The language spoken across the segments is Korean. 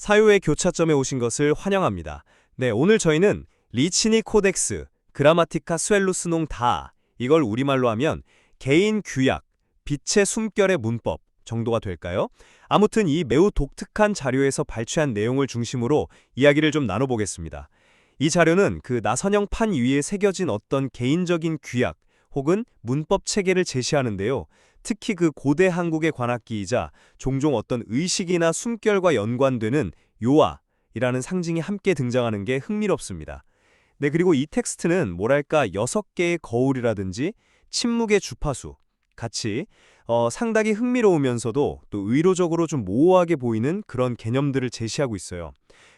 사유의 교차점에 오신 것을 환영합니다. 네, 오늘 저희는 리치니 코덱스, 그라마티카 스웰루스농 다, 이걸 우리말로 하면 개인 규약, 빛의 숨결의 문법 정도가 될까요? 아무튼 이 매우 독특한 자료에서 발췌한 내용을 중심으로 이야기를 좀 나눠보겠습니다. 이 자료는 그 나선형 판 위에 새겨진 어떤 개인적인 규약 혹은 문법 체계를 제시하는데요. 특히 그 고대 한국의 관악기이자 종종 어떤 의식이나 숨결과 연관되는 요아이라는 상징이 함께 등장하는 게 흥미롭습니다. 네, 그리고 이 텍스트는 뭐랄까 6개의 거울이라든지 침묵의 주파수 같이 상당히 흥미로우면서도 또 의도적으로 좀 모호하게 보이는 그런 개념들을 제시하고 있어요.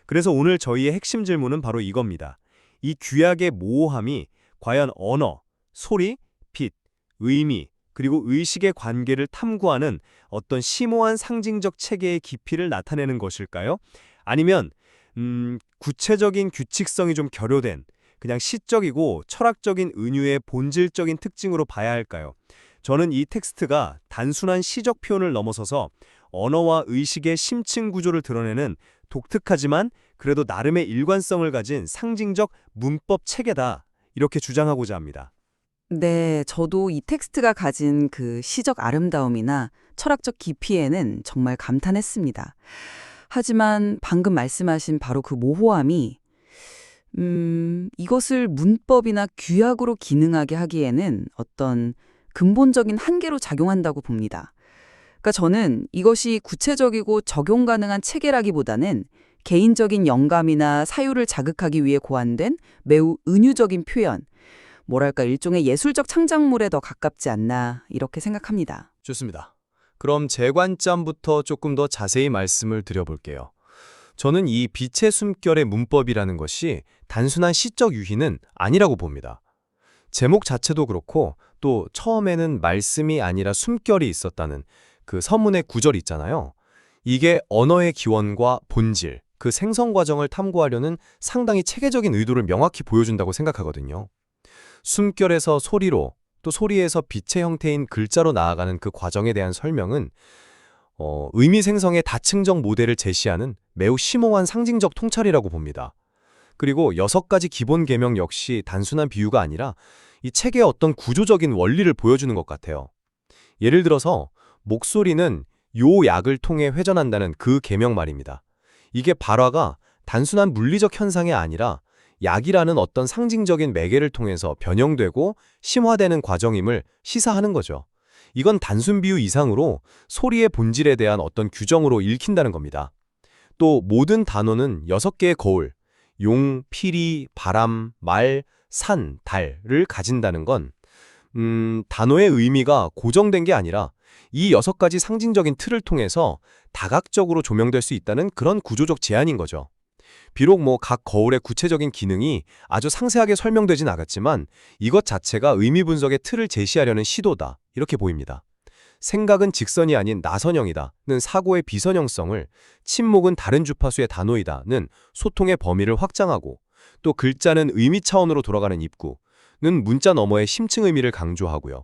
그래서 오늘 저희의 핵심 질문은 바로 이겁니다. 이 규약의 모호함이 과연 언어, 소리, 빛, 의미, 그리고 의식의 관계를 탐구하는 어떤 심오한 상징적 체계의 깊이를 나타내는 것일까요? 아니면 구체적인 규칙성이 좀 결여된 그냥 시적이고 철학적인 은유의 본질적인 특징으로 봐야 할까요? 저는 이 텍스트가 단순한 시적 표현을 넘어서서 언어와 의식의 심층 구조를 드러내는 독특하지만 그래도 나름의 일관성을 가진 상징적 문법 체계다, 이렇게 주장하고자 합니다. 네, 저도 이 텍스트가 가진 그 시적 아름다움이나 철학적 깊이에는 정말 감탄했습니다. 하지만 방금 말씀하신 바로 그 모호함이 이것을 문법이나 규약으로 기능하게 하기에는 어떤 근본적인 한계로 작용한다고 봅니다. 그러니까 저는 이것이 구체적이고 적용 가능한 체계라기보다는 개인적인 영감이나 사유를 자극하기 위해 고안된 매우 은유적인 표현, 뭐랄까 일종의 예술적 창작물에 더 가깝지 않나 이렇게 생각합니다. 좋습니다. 그럼 제 관점부터 조금 더 자세히 말씀을 드려볼게요. 저는 이 빛의 숨결의 문법이라는 것이 단순한 시적 유희는 아니라고 봅니다. 제목 자체도 그렇고 또 처음에는 말씀이 아니라 숨결이 있었다는 그 서문의 구절이 있잖아요. 이게 언어의 기원과 본질, 그 생성 과정을 탐구하려는 상당히 체계적인 의도를 명확히 보여준다고 생각하거든요. 숨결에서 소리로, 또 소리에서 빛의 형태인 글자로 나아가는 그 과정에 대한 설명은 의미 생성의 다층적 모델을 제시하는 매우 심오한 상징적 통찰이라고 봅니다. 그리고 6가지 기본 계명 역시 단순한 비유가 아니라 이 책의 어떤 구조적인 원리를 보여주는 것 같아요. 예를 들어서 목소리는 요 약을 통해 회전한다는 그 계명 말입니다. 이게 발화가 단순한 물리적 현상이 아니라 약이라는 어떤 상징적인 매개를 통해서 변형되고 심화되는 과정임을 시사하는 거죠. 이건 단순 비유 이상으로 소리의 본질에 대한 어떤 규정으로 읽힌다는 겁니다. 또 모든 단어는 6개의 거울, 용, 피리, 바람, 말, 산, 달을 가진다는 건 단어의 의미가 고정된 게 아니라 이 6가지 상징적인 틀을 통해서 다각적으로 조명될 수 있다는 그런 구조적 제안인 거죠. 비록 각 거울의 구체적인 기능이 아주 상세하게 설명되진 않았지만 이것 자체가 의미 분석의 틀을 제시하려는 시도다, 이렇게 보입니다. 생각은 직선이 아닌 나선형이다는 사고의 비선형성을, 침묵은 다른 주파수의 단어이다는 소통의 범위를 확장하고, 또 글자는 의미 차원으로 돌아가는 입구는 문자 너머의 심층 의미를 강조하고요.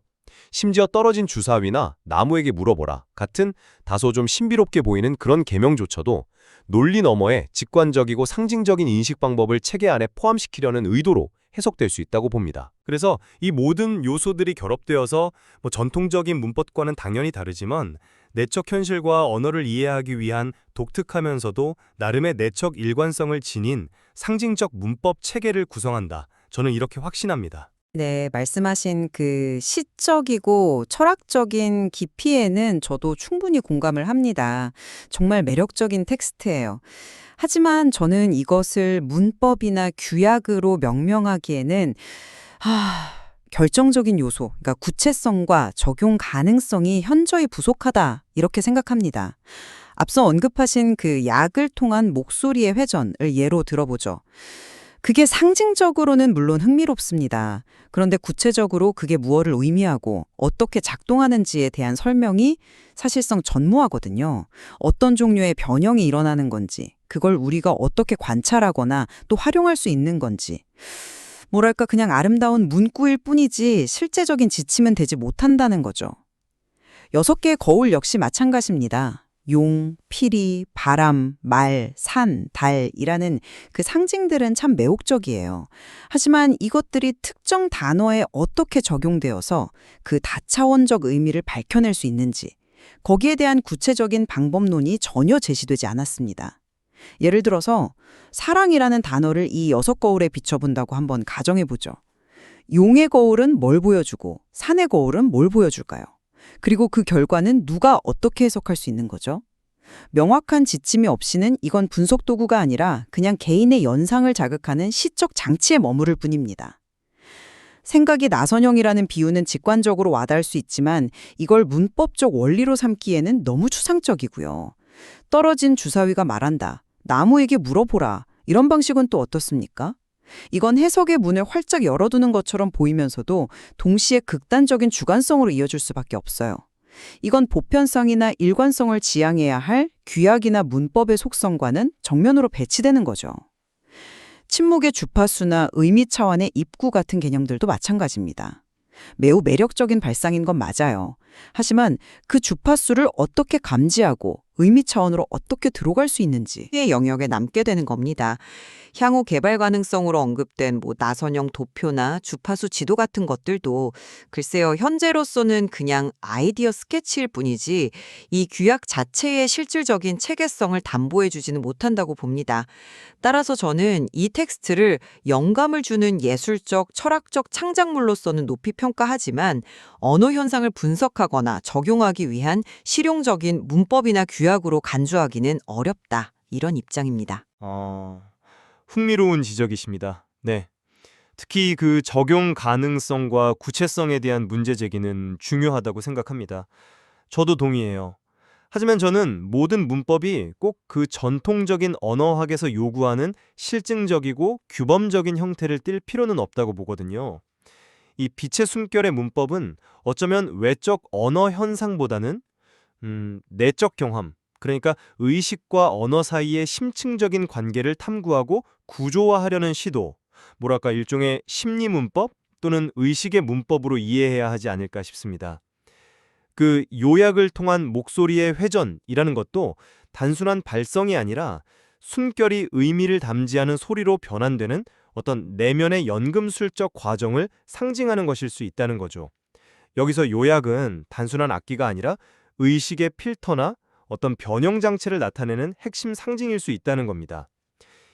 심지어 떨어진 주사위나 나무에게 물어보라 같은 다소 좀 신비롭게 보이는 그런 계명조차도 논리 너머의 직관적이고 상징적인 인식 방법을 체계 안에 포함시키려는 의도로 해석될 수 있다고 봅니다. 그래서 이 모든 요소들이 결합되어서 전통적인 문법과는 당연히 다르지만 내적 현실과 언어를 이해하기 위한 독특하면서도 나름의 내적 일관성을 지닌 상징적 문법 체계를 구성한다. 저는 이렇게 확신합니다. 네, 말씀하신 그 시적이고 철학적인 깊이에는 저도 충분히 공감을 합니다. 정말 매력적인 텍스트예요. 하지만 저는 이것을 문법이나 규약으로 명명하기에는 결정적인 요소, 그러니까 구체성과 적용 가능성이 현저히 부족하다, 이렇게 생각합니다. 앞서 언급하신 그 약을 통한 목소리의 회전을 예로 들어보죠. 그게 상징적으로는 물론 흥미롭습니다. 그런데 구체적으로 그게 무엇을 의미하고 어떻게 작동하는지에 대한 설명이 사실상 전무하거든요. 어떤 종류의 변형이 일어나는 건지, 그걸 우리가 어떻게 관찰하거나 또 활용할 수 있는 건지. 뭐랄까 그냥 아름다운 문구일 뿐이지 실제적인 지침은 되지 못한다는 거죠. 6개의 거울 역시 마찬가지입니다. 용, 피리, 바람, 말, 산, 달이라는 그 상징들은 참 매혹적이에요. 하지만 이것들이 특정 단어에 어떻게 적용되어서 그 다차원적 의미를 밝혀낼 수 있는지, 거기에 대한 구체적인 방법론이 전혀 제시되지 않았습니다. 예를 들어서 사랑이라는 단어를 이 6거울에 비춰본다고 한번 가정해보죠. 용의 거울은 뭘 보여주고 산의 거울은 뭘 보여줄까요? 그리고 그 결과는 누가 어떻게 해석할 수 있는 거죠? 명확한 지침이 없이는 이건 분석 도구가 아니라 그냥 개인의 연상을 자극하는 시적 장치에 머무를 뿐입니다. 생각이 나선형이라는 비유는 직관적으로 와닿을 수 있지만 이걸 문법적 원리로 삼기에는 너무 추상적이고요. 떨어진 주사위가 말한다. 나무에게 물어보라. 이런 방식은 또 어떻습니까? 이건 해석의 문을 활짝 열어두는 것처럼 보이면서도 동시에 극단적인 주관성으로 이어질 수밖에 없어요. 이건 보편성이나 일관성을 지향해야 할 규약이나 문법의 속성과는 정면으로 배치되는 거죠. 침묵의 주파수나 의미 차원의 입구 같은 개념들도 마찬가지입니다. 매우 매력적인 발상인 건 맞아요. 하지만 그 주파수를 어떻게 감지하고 의미 차원으로 어떻게 들어갈 수 있는지의 영역에 남게 되는 겁니다. 향후 개발 가능성으로 언급된 나선형 도표나 주파수 지도 같은 것들도 글쎄요, 현재로서는 그냥 아이디어 스케치일 뿐이지 이 규약 자체의 실질적인 체계성을 담보해주지는 못한다고 봅니다. 따라서 저는 이 텍스트를 영감을 주는 예술적, 철학적 창작물로서는 높이 평가하지만 언어 현상을 분석하거나 적용하기 위한 실용적인 문법이나 규약으로 간주하기는 어렵다. 이런 입장입니다. 흥미로운 지적이십니다. 네. 특히 그 적용 가능성과 구체성에 대한 문제 제기는 중요하다고 생각합니다. 저도 동의해요. 하지만 저는 모든 문법이 꼭 그 전통적인 언어학에서 요구하는 실증적이고 규범적인 형태를 띌 필요는 없다고 보거든요. 이 빛의 숨결의 문법은 어쩌면 외적 언어 현상보다는 내적 경험, 그러니까 의식과 언어 사이의 심층적인 관계를 탐구하고 구조화하려는 시도, 뭐랄까 일종의 심리 문법 또는 의식의 문법으로 이해해야 하지 않을까 싶습니다. 그 요약을 통한 목소리의 회전이라는 것도 단순한 발성이 아니라 숨결이 의미를 담지하는 소리로 변환되는 어떤 내면의 연금술적 과정을 상징하는 것일 수 있다는 거죠. 여기서 요약은 단순한 악기가 아니라 의식의 필터나 어떤 변형 장치를 나타내는 핵심 상징일 수 있다는 겁니다.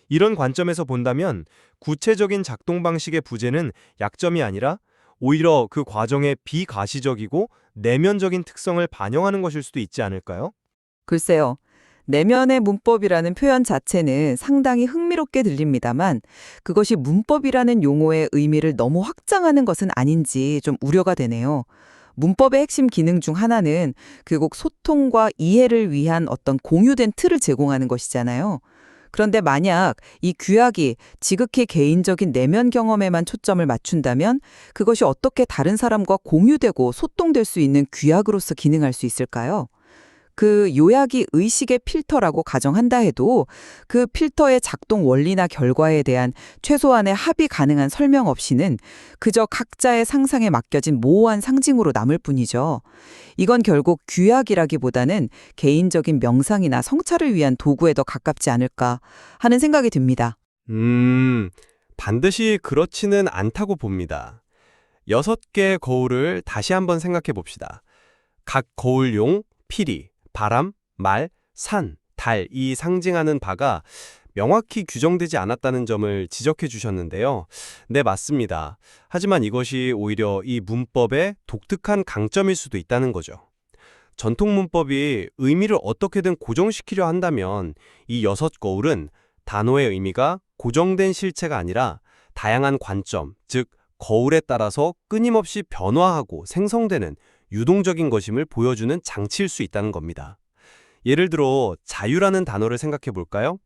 이런 관점에서 본다면 구체적인 작동 방식의 부재는 약점이 아니라 오히려 그 과정의 비가시적이고 내면적인 특성을 반영하는 것일 수도 있지 않을까요? 글쎄요. 내면의 문법이라는 표현 자체는 상당히 흥미롭게 들립니다만 그것이 문법이라는 용어의 의미를 너무 확장하는 것은 아닌지 좀 우려가 되네요. 문법의 핵심 기능 중 하나는 결국 소통과 이해를 위한 어떤 공유된 틀을 제공하는 것이잖아요. 그런데 만약 이 규약이 지극히 개인적인 내면 경험에만 초점을 맞춘다면 그것이 어떻게 다른 사람과 공유되고 소통될 수 있는 규약으로서 기능할 수 있을까요? 그 요약이 의식의 필터라고 가정한다 해도 그 필터의 작동 원리나 결과에 대한 최소한의 합의 가능한 설명 없이는 그저 각자의 상상에 맡겨진 모호한 상징으로 남을 뿐이죠. 이건 결국 규약이라기보다는 개인적인 명상이나 성찰을 위한 도구에 더 가깝지 않을까 하는 생각이 듭니다. 반드시 그렇지는 않다고 봅니다. 6개의 거울을 다시 한번 생각해 봅시다. 각 거울용, 피리, 바람, 말, 산, 달, 이 상징하는 바가 명확히 규정되지 않았다는 점을 지적해 주셨는데요. 네, 맞습니다. 하지만 이것이 오히려 이 문법의 독특한 강점일 수도 있다는 거죠. 전통 문법이 의미를 어떻게든 고정시키려 한다면 이 6거울은 단어의 의미가 고정된 실체가 아니라 다양한 관점, 즉 거울에 따라서 끊임없이 변화하고 생성되는 유동적인 것임을 보여주는 장치일 수 있다는 겁니다. 예를 들어 자유라는 단어를 생각해 볼까요?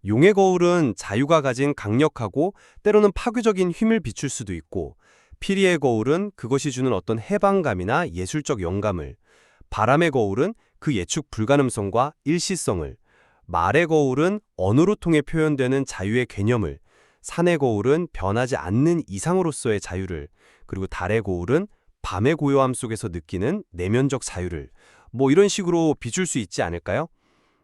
용의 거울은 자유가 가진 강력하고 때로는 파괴적인 힘을 비출 수도 있고, 피리의 거울은 그것이 주는 어떤 해방감이나 예술적 영감을, 바람의 거울은 그 예측 불가능성과 일시성을, 말의 거울은 언어로 통해 표현되는 자유의 개념을, 산의 거울은 변하지 않는 이상으로서의 자유를, 그리고 달의 거울은 밤의 고요함 속에서 느끼는 내면적 자유를, 뭐 이런 식으로 비출 수 있지 않을까요?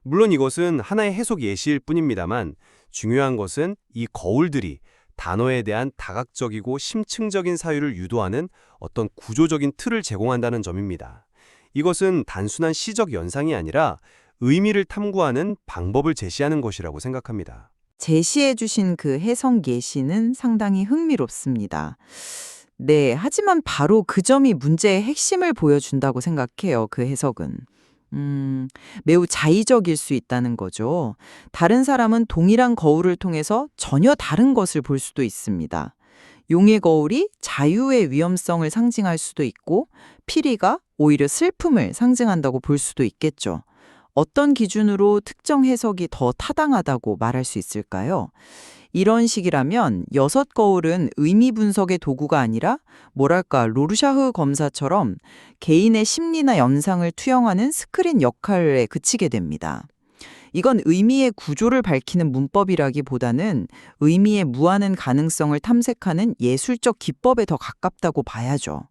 물론 이것은 하나의 해석 예시일 뿐입니다만 중요한 것은 이 거울들이 단어에 대한 다각적이고 심층적인 사유를 유도하는 어떤 구조적인 틀을 제공한다는 점입니다. 이것은 단순한 시적 연상이 아니라 의미를 탐구하는 방법을 제시하는 것이라고 생각합니다. 제시해 주신 그 해석 예시는 상당히 흥미롭습니다. 네, 하지만 바로 그 점이 문제의 핵심을 보여준다고 생각해요, 그 해석은. 매우 자의적일 수 있다는 거죠. 다른 사람은 동일한 거울을 통해서 전혀 다른 것을 볼 수도 있습니다. 용의 거울이 자유의 위험성을 상징할 수도 있고, 피리가 오히려 슬픔을 상징한다고 볼 수도 있겠죠. 어떤 기준으로 특정 해석이 더 타당하다고 말할 수 있을까요? 이런 식이라면 여섯 거울은 의미 분석의 도구가 아니라 뭐랄까 로르샤흐 검사처럼 개인의 심리나 연상을 투영하는 스크린 역할에 그치게 됩니다. 이건 의미의 구조를 밝히는 문법이라기보다는 의미의 무한한 가능성을 탐색하는 예술적 기법에 더 가깝다고 봐야죠.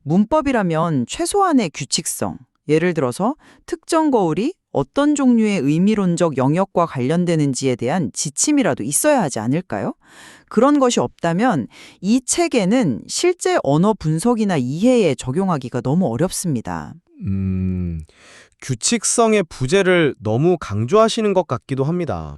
문법이라면 최소한의 규칙성, 예를 들어서 특정 거울이 어떤 종류의 의미론적 영역과 관련되는지에 대한 지침이라도 있어야 하지 않을까요? 그런 것이 없다면 이 책에는 실제 언어 분석이나 이해에 적용하기가 너무 어렵습니다. 규칙성의 부재를 너무 강조하시는 것 같기도 합니다.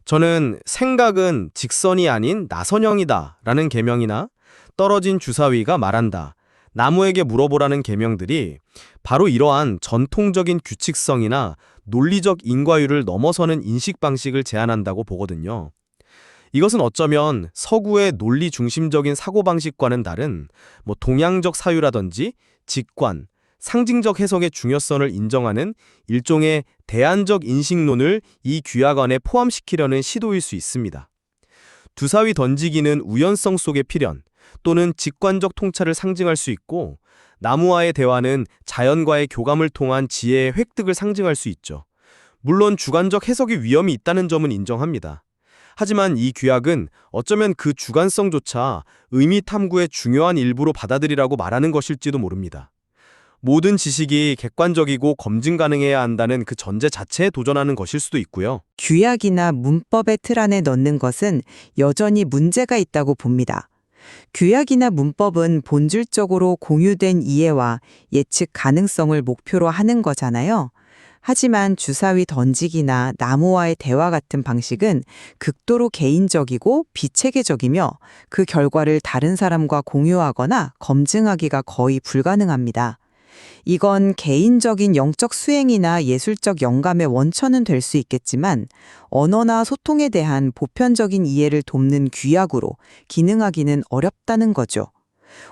저는 생각은 직선이 아닌 나선형이다 라는 계명이나 떨어진 주사위가 말한다, 나무에게 물어보라는 계명들이 바로 이러한 전통적인 규칙성이나 논리적 인과율을 넘어서는 인식 방식을 제안한다고 보거든요. 이것은 어쩌면 서구의 논리 중심적인 사고방식과는 다른 동양적 사유라든지 직관, 상징적 해석의 중요성을 인정하는 일종의 대안적 인식론을 이 규약 안에 포함시키려는 시도일 수 있습니다. 두사위 던지기는 우연성 속의 필연 또는 직관적 통찰을 상징할 수 있고, 나무와의 대화는 자연과의 교감을 통한 지혜의 획득을 상징할 수 있죠. 물론 주관적 해석의 위험이 있다는 점은 인정합니다. 하지만 이 규약은 어쩌면 그 주관성조차 의미 탐구의 중요한 일부로 받아들이라고 말하는 것일지도 모릅니다. 모든 지식이 객관적이고 검증 가능해야 한다는 그 전제 자체에 도전하는 것일 수도 있고요. 규약이나 문법의 틀 안에 넣는 것은 여전히 문제가 있다고 봅니다. 규약이나 문법은 본질적으로 공유된 이해와 예측 가능성을 목표로 하는 거잖아요. 하지만 주사위 던지기나 나무와의 대화 같은 방식은 극도로 개인적이고 비체계적이며 그 결과를 다른 사람과 공유하거나 검증하기가 거의 불가능합니다. 이건 개인적인 영적 수행이나 예술적 영감의 원천은 될 수 있겠지만 언어나 소통에 대한 보편적인 이해를 돕는 규약으로 기능하기는 어렵다는 거죠.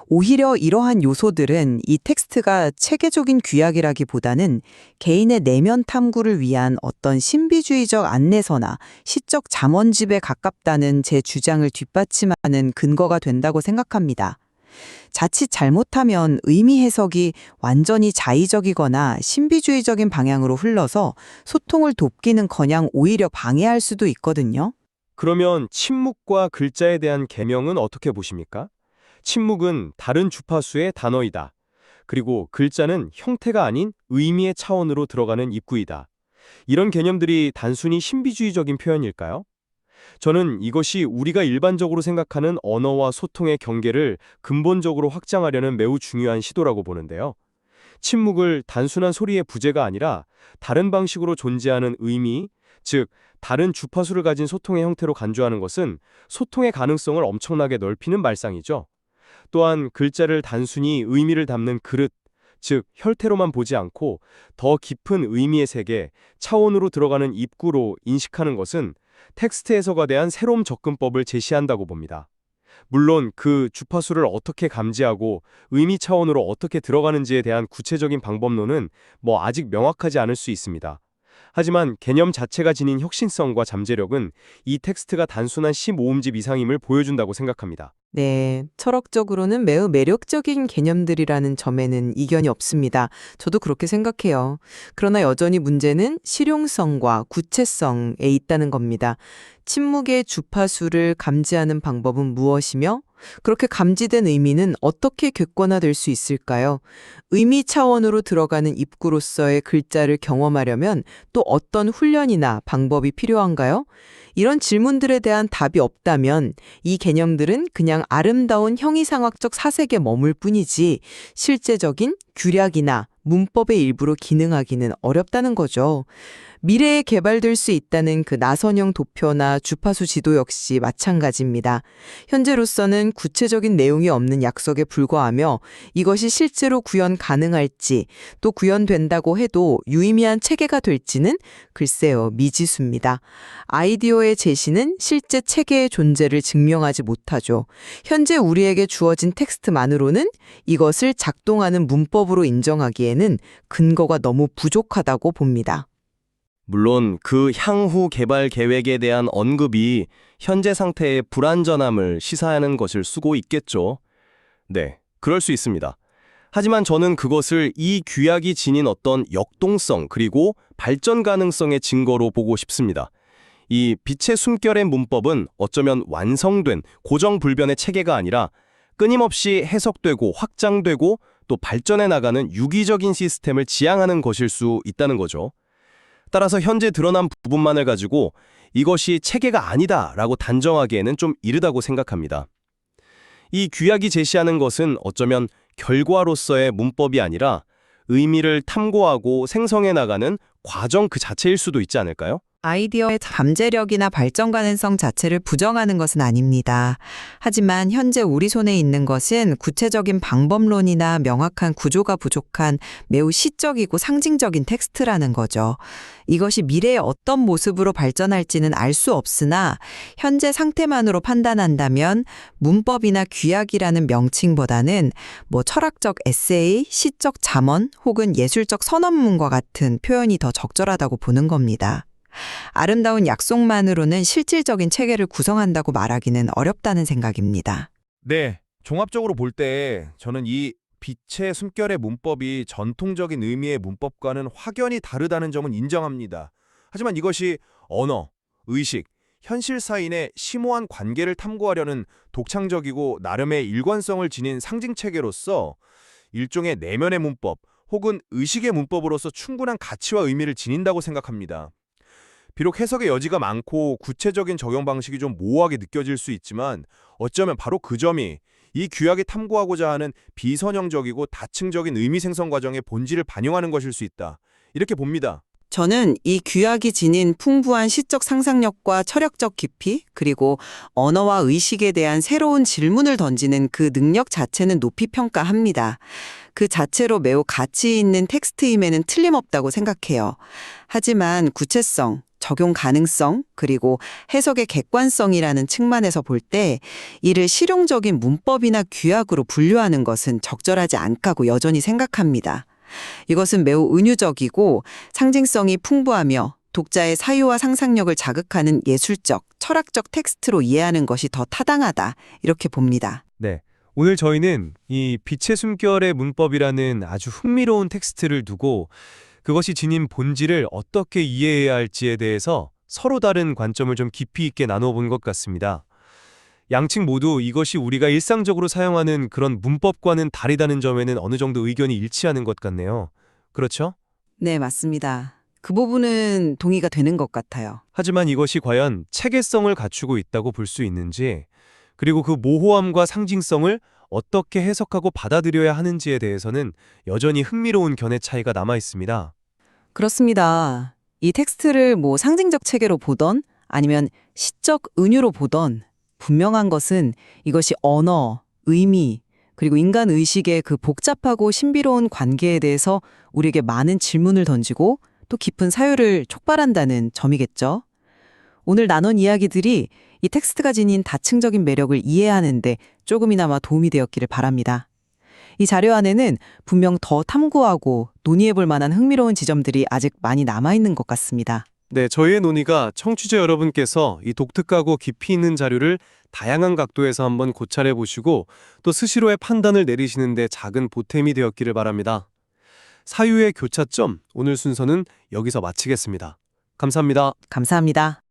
오히려 이러한 요소들은 이 텍스트가 체계적인 규약이라기보다는 개인의 내면 탐구를 위한 어떤 신비주의적 안내서나 시적 잠언집에 가깝다는 제 주장을 뒷받침하는 근거가 된다고 생각합니다. 자칫 잘못하면 의미 해석이 완전히 자의적이거나 신비주의적인 방향으로 흘러서 소통을 돕기는커녕 오히려 방해할 수도 있거든요. 그러면 침묵과 글자에 대한 계명은 어떻게 보십니까? 침묵은 다른 주파수의 단어이다. 그리고 글자는 형태가 아닌 의미의 차원으로 들어가는 입구이다. 이런 개념들이 단순히 신비주의적인 표현일까요? 저는 이것이 우리가 일반적으로 생각하는 언어와 소통의 경계를 근본적으로 확장하려는 매우 중요한 시도라고 보는데요. 침묵을 단순한 소리의 부재가 아니라 다른 방식으로 존재하는 의미, 즉 다른 주파수를 가진 소통의 형태로 간주하는 것은 소통의 가능성을 엄청나게 넓히는 발상이죠. 또한 글자를 단순히 의미를 담는 그릇, 즉 혈태로만 보지 않고 더 깊은 의미의 세계, 차원으로 들어가는 입구로 인식하는 것은 텍스트 해석에 대한 새로운 접근법을 제시한다고 봅니다. 물론 그 주파수를 어떻게 감지하고 의미 차원으로 어떻게 들어가는지에 대한 구체적인 방법론은 아직 명확하지 않을 수 있습니다. 하지만 개념 자체가 지닌 혁신성과 잠재력은 이 텍스트가 단순한 시모음집 이상임을 보여준다고 생각합니다. 네, 철학적으로는 매우 매력적인 개념들이라는 점에는 이견이 없습니다. 저도 그렇게 생각해요. 그러나 여전히 문제는 실용성과 구체성에 있다는 겁니다. 침묵의 주파수를 감지하는 방법은 무엇이며 그렇게 감지된 의미는 어떻게 객관화될 수 있을까요? 의미 차원으로 들어가는 입구로서의 글자를 경험하려면 또 어떤 훈련이나 방법이 필요한가요? 이런 질문들에 대한 답이 없다면 이 개념들은 그냥 아름다운 형이상학적 사색에 머물 뿐이지 실제적인 규략이나 문법의 일부로 기능하기는 어렵다는 거죠. 미래에 개발될 수 있다는 그 나선형 도표나 주파수 지도 역시 마찬가지입니다. 현재로서는 구체적인 내용이 없는 약속에 불과하며 이것이 실제로 구현 가능할지 또 구현된다고 해도 유의미한 체계가 될지는 글쎄요, 미지수입니다. 아이디어의 제시는 실제 체계의 존재를 증명하지 못하죠. 현재 우리에게 주어진 텍스트만으로는 이것을 작동하는 문법으로 인정하기에는 근거가 너무 부족하다고 봅니다. 물론 그 향후 개발 계획에 대한 언급이 현재 상태의 불완전함을 시사하는 것일 수도 있겠죠. 네, 그럴 수 있습니다. 하지만 저는 그것을 이 규약이 지닌 어떤 역동성 그리고 발전 가능성의 증거로 보고 싶습니다. 이 빛의 숨결의 문법은 어쩌면 완성된 고정불변의 체계가 아니라 끊임없이 해석되고 확장되고 또 발전해 나가는 유기적인 시스템을 지향하는 것일 수 있다는 거죠. 따라서 현재 드러난 부분만을 가지고 이것이 체계가 아니다라고 단정하기에는 좀 이르다고 생각합니다. 이 규약이 제시하는 것은 어쩌면 결과로서의 문법이 아니라 의미를 탐구하고 생성해 나가는 과정 그 자체일 수도 있지 않을까요? 아이디어의 잠재력이나 발전 가능성 자체를 부정하는 것은 아닙니다. 하지만 현재 우리 손에 있는 것은 구체적인 방법론이나 명확한 구조가 부족한 매우 시적이고 상징적인 텍스트라는 거죠. 이것이 미래의 어떤 모습으로 발전할지는 알 수 없으나 현재 상태만으로 판단한다면 문법이나 규약이라는 명칭보다는 철학적 에세이, 시적 잠언 혹은 예술적 선언문과 같은 표현이 더 적절하다고 보는 겁니다. 아름다운 약속만으로는 실질적인 체계를 구성한다고 말하기는 어렵다는 생각입니다. 네, 종합적으로 볼 때 저는 이 빛의 숨결의 문법이 전통적인 의미의 문법과는 확연히 다르다는 점은 인정합니다. 하지만 이것이 언어, 의식, 현실 사이의 심오한 관계를 탐구하려는 독창적이고 나름의 일관성을 지닌 상징체계로서 일종의 내면의 문법 혹은 의식의 문법으로서 충분한 가치와 의미를 지닌다고 생각합니다. 비록 해석의 여지가 많고 구체적인 적용 방식이 좀 모호하게 느껴질 수 있지만 어쩌면 바로 그 점이 이 규약이 탐구하고자 하는 비선형적이고 다층적인 의미 생성 과정의 본질을 반영하는 것일 수 있다. 이렇게 봅니다. 저는 이 규약이 지닌 풍부한 시적 상상력과 철학적 깊이, 그리고 언어와 의식에 대한 새로운 질문을 던지는 그 능력 자체는 높이 평가합니다. 그 자체로 매우 가치 있는 텍스트임에는 틀림없다고 생각해요. 하지만 구체성, 적용 가능성, 그리고 해석의 객관성이라는 측면에서 볼 때 이를 실용적인 문법이나 규약으로 분류하는 것은 적절하지 않다고 여전히 생각합니다. 이것은 매우 은유적이고 상징성이 풍부하며 독자의 사유와 상상력을 자극하는 예술적, 철학적 텍스트로 이해하는 것이 더 타당하다, 이렇게 봅니다. 네, 오늘 저희는 이 빛의 숨결의 문법이라는 아주 흥미로운 텍스트를 두고 그것이 지닌 본질을 어떻게 이해해야 할지에 대해서 서로 다른 관점을 좀 깊이 있게 나눠본 것 같습니다. 양측 모두 이것이 우리가 일상적으로 사용하는 그런 문법과는 다르다는 점에는 어느 정도 의견이 일치하는 것 같네요. 그렇죠? 네, 맞습니다. 그 부분은 동의가 되는 것 같아요. 하지만 이것이 과연 체계성을 갖추고 있다고 볼 수 있는지, 그리고 그 모호함과 상징성을 어떻게 해석하고 받아들여야 하는지에 대해서는 여전히 흥미로운 견해 차이가 남아 있습니다. 그렇습니다. 이 텍스트를 상징적 체계로 보던 아니면 시적 은유로 보던 분명한 것은 이것이 언어, 의미, 그리고 인간 의식의 그 복잡하고 신비로운 관계에 대해서 우리에게 많은 질문을 던지고 또 깊은 사유를 촉발한다는 점이겠죠. 오늘 나눈 이야기들이 이 텍스트가 지닌 다층적인 매력을 이해하는데 조금이나마 도움이 되었기를 바랍니다. 이 자료 안에는 분명 더 탐구하고 논의해볼 만한 흥미로운 지점들이 아직 많이 남아있는 것 같습니다. 네, 저희의 논의가 청취자 여러분께서 이 독특하고 깊이 있는 자료를 다양한 각도에서 한번 고찰해 보시고 또 스스로의 판단을 내리시는데 작은 보탬이 되었기를 바랍니다. 사유의 교차점, 오늘 순서는 여기서 마치겠습니다. 감사합니다. 감사합니다.